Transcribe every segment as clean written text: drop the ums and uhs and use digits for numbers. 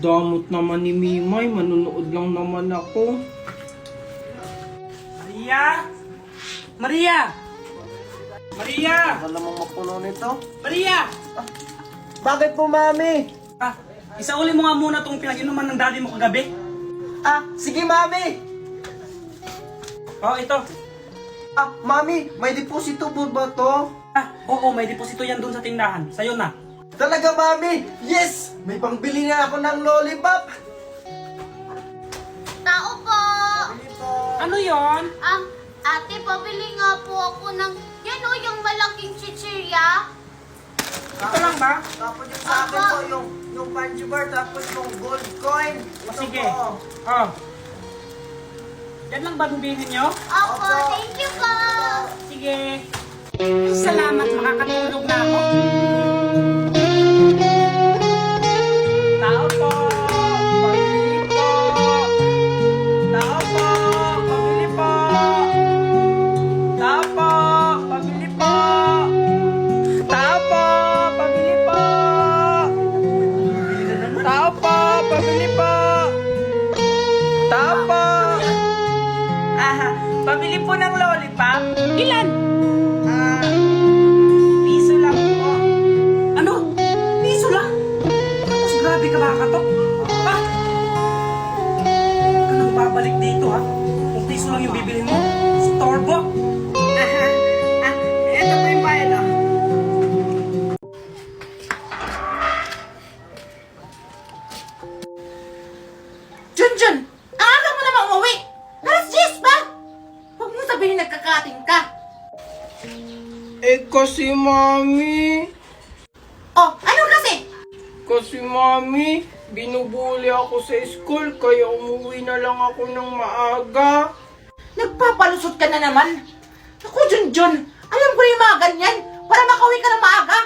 damot naman ni Mimay. Manunood lang naman ako. Maria! Maria! Maria! Wala mong mapuno nito. Maria! Bakit po, Mami? Isauli mo nga muna itong pinag-inuman ng daddy mo kagabi. Sige, Mami. Ito. Mami, may deposito po ba to? Oo, may deposito yan dun sa tindahan. Sa'yo na. Talaga, Mami? Yes! May pangbili na ako ng lollipop. Tao po! Ano yon? Ate, pabili nga po ako ng, yan o, yung malaking chichirya. Ito lang ba? Tapos yung sa akin po, yung punch bar, tapos yung gold coin. Ito Sige. po. Yan lang ba bumbilhin nyo? Opo, thank you po! Sige. Salamat, makakatulog na ako. Tao po! Pabili po! Tao po! Pabili po! Tao po! Pabili po! Tao po! Pabili po! Tao po! Pabili po! Tao po! Pabili po ng lollipop. Ilan? Piso lang po. Ano? Piso lang? Tapos grabe ka makakatok. Ka nang babalik dito ha? Kung piso lang yung bibilhin mo, storbo. Ito po yung bayad ha. Junjun! Ang aga mo naman umuwi! Alas 10 ba? Huwag mo sabihin nagkakating ka. Kasi Mami. Oh, ano kasi? Kasi Mami, binubuli ako sa school kaya umuwi na lang ako ng maaga. Nagpapalusot ka na naman. Ako, Junjun, alam ko na yung mga ganyan para makauwi ka ng maaga.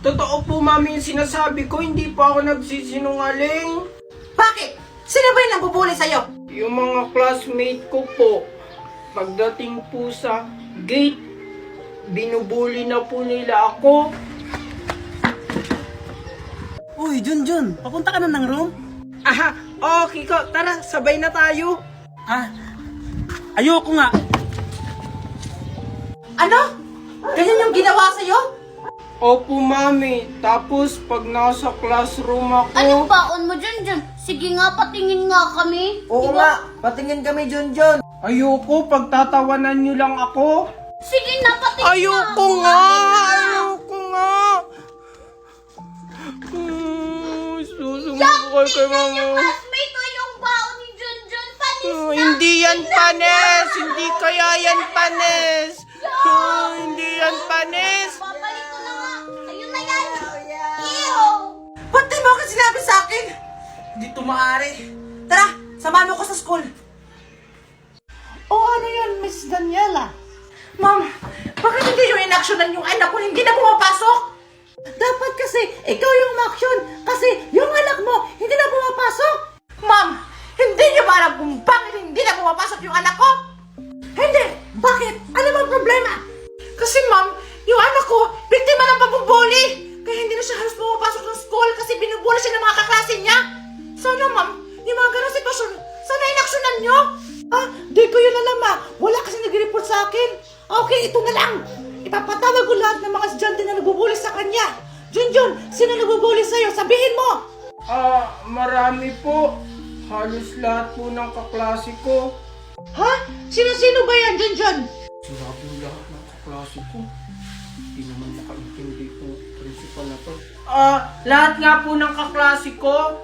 Totoo po Mami yung sinasabi ko, hindi po ako nagsisinungaling. Bakit? Sino ba yung nabubuli sa'yo? Yung mga classmate ko po, pagdating po sa gate, binubuli na po nila ako. Uy, Junjun, papunta ka na ng room? Kiko, tara, sabay na tayo. Ayoko nga. Ano? Ganyan yung ginawa sa'yo? Opo, Mami. Tapos, pag nasa classroom ako... Anong baon mo, Junjun? Sige nga, patingin nga kami. Oo nga, patingin kami, Junjun. Ayoko, pagtatawanan nyo lang ako. Sige na, patingin Ayoko nga! Ayoko nga! Susumbong ko kay Mama. Classmate ko yung baon ni Junjun. Panis na. Hindi yan panes! Hindi kaya yan panes! Hindi yan panes! Babalik ko na nga. Ayun na yan. Ew! Ba't di mo ako sinabi sa akin? Hindi ito maaari. Tara, samahan mo ko sa school. Ano yan, Miss Daniela? Ma'am, bakit hindi yung inaksyonan yung anak ko hindi na pumapasok? Dapat kasi ikaw yung umaksyon kasi yung anak mo hindi na pumapasok. Ma'am, hindi niyo ba alam kung bakit hindi na pumapasok yung anak ko? Hindi! Bakit? Ano bang problema? Kasi ma'am, yung anak ko, biktima ng pambubuli. Kaya hindi na siya halos pumapasok ng school kasi binubuli siya ng mga kaklase niya. Sana ma'am, yung mga ganang sitwasyon, sana inaksyonan niyo. Di ko yun alam Wala kasi nag-report sa akin. Okay, ito na lang. Ipapatawag ko lahat ng mga estudyante na nagbubuli sa kanya. Junjun, sino nagbubuli sa'yo? Sabihin mo. Marami po. Halos lahat po ng kaklase ko. Ha? Sino-sino ba yan, Junjun? Sila po lahat ng kaklase ko. Hindi naman makaintindi po principal na to. Lahat nga po ng kaklase ko.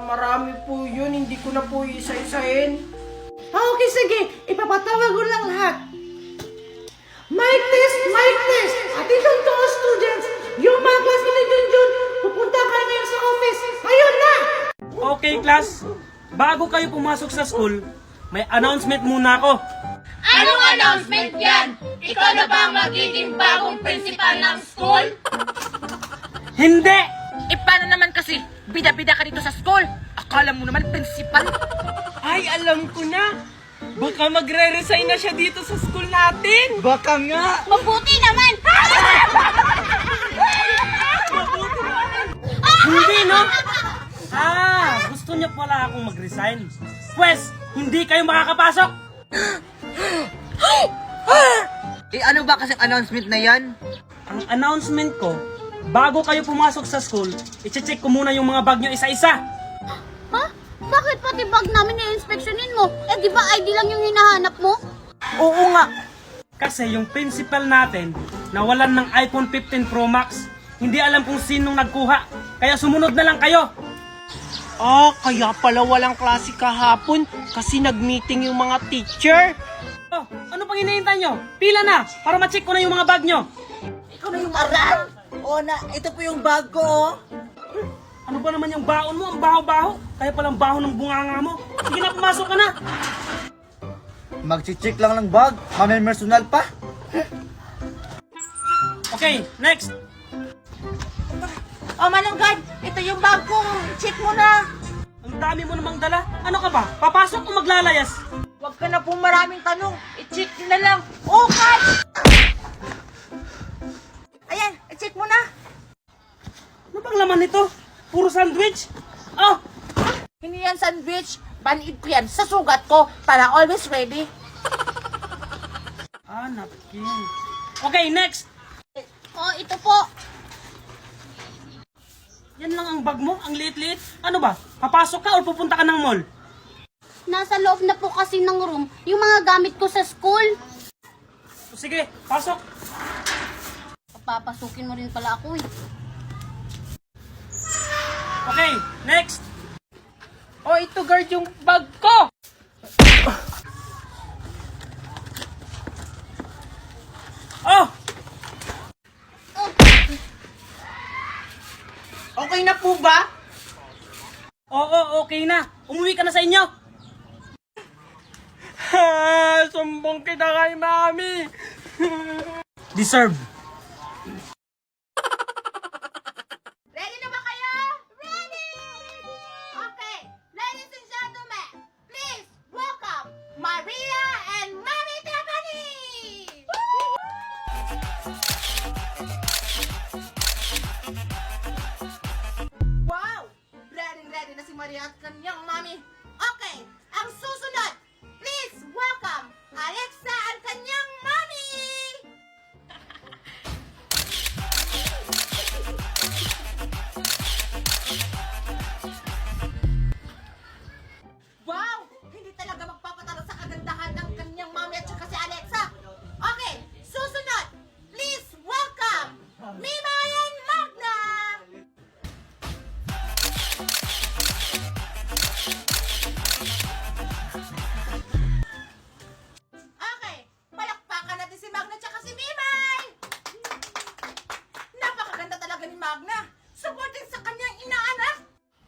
Marami po yun. Hindi ko na po isa-isahin. Okay, sige. Ipapatawag ko lang lahat. Mic test, mic test. Attention to all students. Yung mga classmates ni Junjun, pupunta ka na ngayon sa office. Ayun na! Okay, class. Bago kayo pumasok sa school, may announcement muna ako. Anong announcement yan? Ikaw na ba ang magiging bagong principal ng school? Hindi! Paano naman kasi? Bida-bida ka dito sa school. Akala mo naman principal. Ay, alam ko na. Baka magre-resign na siya dito sa school natin. Baka nga. Mabuti naman! Hindi, no? wala akong mag-resign. Pwes, hindi kayo makakapasok! Ano ba kasing announcement na yan? Ang announcement ko, bago kayo pumasok sa school, i-check ko muna yung mga bag nyo isa-isa. Ha? Bakit pati bag namin i-inspeksyonin mo? Eh di ba ID lang yung hinahanap mo? Oo nga. Kasi yung principal natin, nawalan ng iPhone 15 Pro Max. Hindi alam kung sinong nagkuha, kaya sumunod na lang kayo. Kaya pala walang klase kahapon kasi nag-meeting yung mga teacher. Oh, ano pang hinihintay nyo? Pila na, para ma-check ko na yung mga bag nyo. Ikaw na yung aral. Oo na, ito po yung bag ko, oh. Ano ba naman yung baon mo? Ang baho-baho. Kaya palang baho ng bunganga mo. Sige na, pumasok ka na. Mag-check lang ng bag. Personal pa. Okay, next. Oh, Manong ito yung bag ko. Check mo na. Ang dami mo namang dala. Ano ka ba? Papasok o maglalayas? Huwag ka na po maraming tanong. I-check na lang. Oh, God! Ayan, i-check mo na. Ano bang laman nito? Puro sandwich? Oh, Hindi yan sandwich. Banid ko yan sa sugat ko para always ready. napkin. Okay, next. Oh, ito po. Yan lang ang bag mo? Ang liit-liit? Ano ba? Papasok ka o pupunta ka ng mall? Nasa loob na po kasi ng room yung mga gamit ko sa school. O sige, pasok. Papapasukin mo rin pala ako eh. Okay, next. Oh, ito guard yung bag ko! Oh! Okay na po ba? Oo, okay na. Umuwi ka na sa inyo. Sumbong kita kay mami! Deserve. Ready na ba kayo? Ready! Okay, ladies and gentlemen, please welcome Maria and Mami Tiffany! Wow! Ready na si Maria at kanyang mami. Okay, ang susunod, please welcome Alexa at kanyang mami! Wow! Hindi talaga magpapatalo sa kagandahan ng kanyang mami at saka si Alexa. Okay, susunod, please welcome Mima and Magna! Okay, palakpakan natin si Magna at saka si Mimay! Napakaganda talaga ni Magna. Supporting sa kanyang inaanak.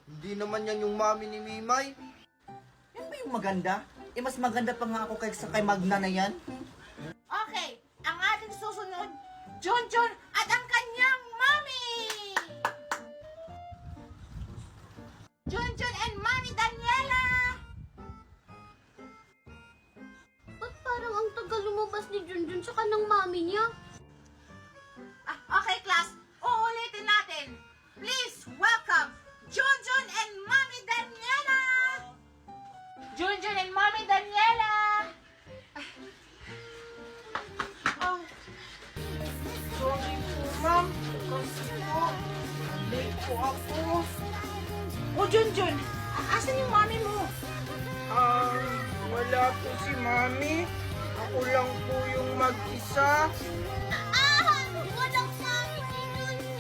Hindi naman yan yung mami ni Mimay. Yan ba yung maganda? Eh, mas maganda pa nga ako kay Magna na yan. Okay, ang ating susunod, Junjun at ang kanyang mami! Junjun and Mami Daniela! Ba't parang ang tagal lumabas ni Junjun sa kanang mami niya? Okay, class, uulitin natin. Please welcome Junjun and Mami Daniela! Junjun and Mami Daniela! Sorry po, ma'am. Kasi po, late po ako. Oh, Junjun, asan yung mami mo? Wala po si mami. Ako lang po yung mag-isa. Ah! Walang mami si Junjun!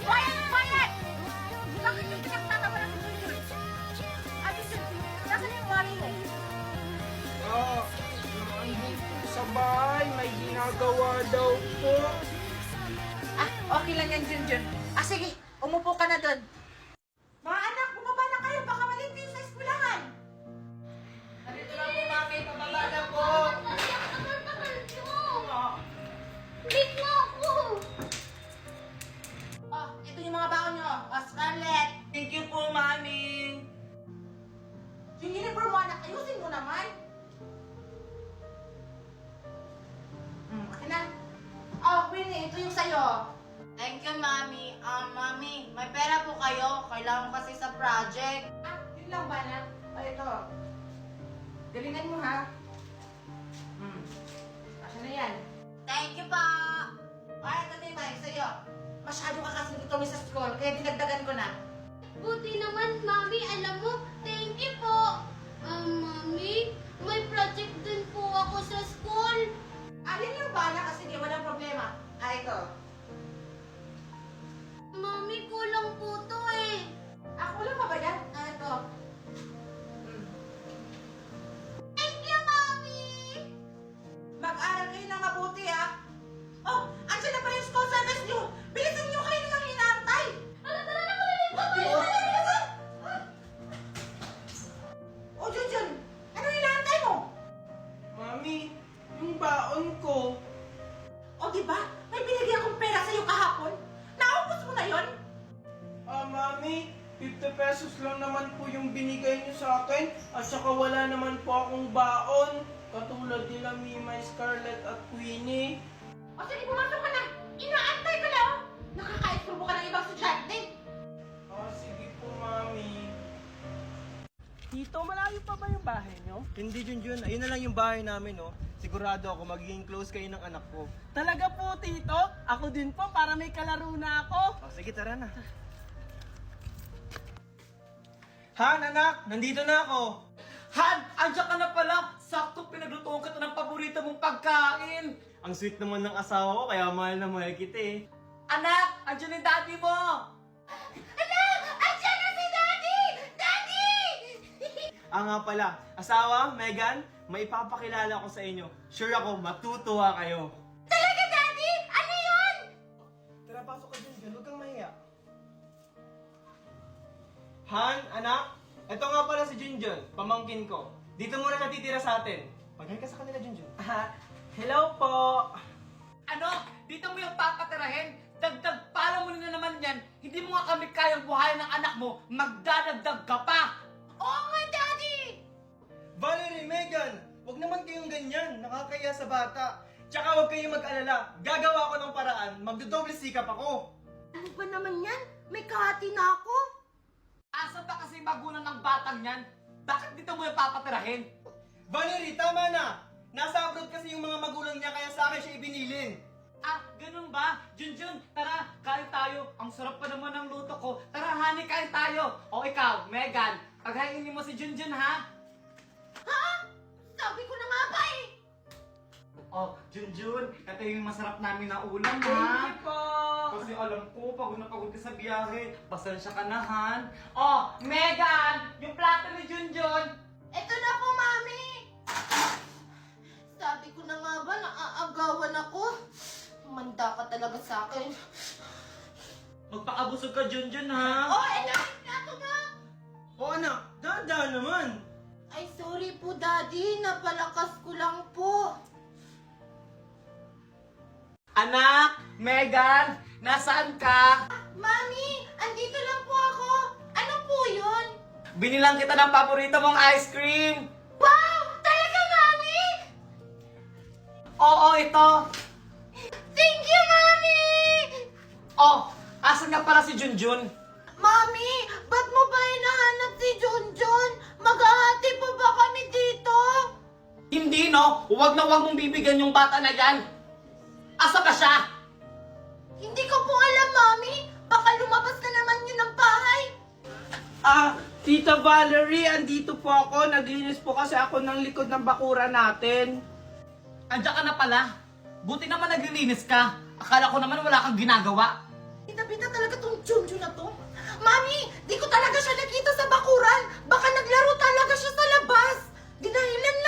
Hoy, quiet! Bakit yung pinagtatawa ng Junjun? Ate Junjun, nasan yung mami mo? Nandito sa bahay. May ginagawa daw po. Okay lang yan, Junjun. Sige, umupo ka na doon. Mga anak, bumaba na kayo. Baka malindi sa eskwelahan. Nandito na po, mami. Pababa na po. Big mo ako! Oh, ito yung mga baon nyo. Oh, Scarlett. Thank you po, Mami. Yung uniform mo, anak, ayusin mo naman. Okay na. Oh, Winnie. ito yung sa'yo. Thank you, Mami. Mami, may pera po kayo. Kailangan kasi sa project. Ah, yun lang ba na? O, ito. Galingan mo, ha? Asa na yan? Thank you po. Ay, ito din tayo sa'yo. Masyado ka kasi dito sa school, kaya dinagdagan ko na. Buti naman, Mami. Alam mo, thank you po. Mami, may project din po ako sa school. Alin yung bala kasi di walang problema. Ah, ito. Mami, kulang po to eh. Ako lang ba yan? Ah, ito. Thank you, Mami! Mag-aral kayo ng mabuti, ha? Oh, andyan na pala yung school service nyo. Bilisan nyo kayo ng hinantay. Tara na, kulitin ko to! Oh, Junjun, ano hinantay mo? Mami, yung baon ko. O, di ba? May binigyan akong pera sa'yo kahapon. Naubos mo na yon? Mami, 50 pesos lang naman po yung binigay niyo sa akin at saka wala naman po akong baon. Katulad nila Mima, Scarlett at Queenie. O, sige, pumasok ka na. Inaantay ka na, oh. Nakaka-exprobo ka ng ibang estudyante. Sige po, Mami. Tito, malayo pa ba yung bahay nyo? Hindi, Junjun. Ayun na lang yung bahay namin, oh. Sigurado ako magiging close kayo ng anak ko. Talaga po, Tito? Ako din po, para may kalaro na ako. Oh, sige, tara na. Han, anak! Nandito na ako! Han, andyan ka na pala. Sakto pinaglutuan kita ng paborito mong pagkain. Ang sweet naman ng asawa ko, kaya mahal na mahal kita eh. Anak, andyan yung daddy mo. Andiyan na si Daddy! Daddy! Nga pala, asawa, Megan, may ipapakilala ko sa inyo. Sure ako, matutuwa kayo. Talaga, Daddy? Ano yun? Tara, pasok ka dyan, huwag kang mahiya. Han, anak, ito nga pala si Junjun, pamangkin ko. Dito muna natitira sa atin. Mag-hi ka sa kanila, Junjun. Hello po. Ano? Dito mo yung papatirahin? Dagdag pala mo na naman yan. Hindi mo nga kami kayang buhayin ng anak mo. Magdadagdag ka pa. Oo nga, Daddy! Valerie, Megan, huwag naman kayong ganyan. Nakakaya sa bata. Tsaka huwag kayong mag-alala. Gagawa ko ng paraan. Magdodoble sikap ako. Ano ba naman yan? May kahati na ako. Asa ba kasi magulang ng batang yan? Bakit dito mo yung papatirahin? Valerie, tama na. Nasa abroad kasi yung mga magulang niya kaya sa akin siya ibinilin. Ah, ganun ba? Junjun, tara, kain tayo. Ang sarap pa naman ng luto ko. Tara, honey, kain tayo. O ikaw, Megan, paghainin mo si Junjun, ha? Ha? Sabi ko na nga ba eh. Oh, Junjun, ito yung masarap namin na ulam, Thank ha? you po. Kasi alam ko, pagod na pagod ka sa biyahe. Pasensya ka na, Han. Oh, Megan, yung plato ni Junjun. Ito na po, Mami. Sabi ko na nga ba, naaagawan ako. Manda ka talaga sa akin. Magpakabusog ka, Junjun, ha? Oh, ito yung plato mo. O anak, dada naman. Ay, sorry po, Daddy. Napalakas ko lang po. Anak, Megan, nasaan ka? Mami, andito lang po ako. Ano po yun? Binilang kita ng paborito mong ice cream. Wow! Talaga, Mami? Oo, ito. Thank you, Mami! Oh, asan nga pala si Junjun? Mami, ba't mo ba hinahanap si Junjun? Maghahati pa ba kami dito? Hindi, no? Huwag na huwag mong bibigyan yung bata na yan. Asa ka siya? Hindi ko po alam, Mami. Baka lumabas na naman yun ng bahay. Tita Valerie, andito po ako. Naglinis po kasi ako ng likod ng bakura natin. Andiyan ka na pala. Buti naman naglilinis ka. Akala ko naman wala kang ginagawa. Bita-bita talaga tong Junjun na to. Mami, di ko talaga siya nakita sa bakuran. Baka naglaro talaga siya sa labas. Dinahilan lang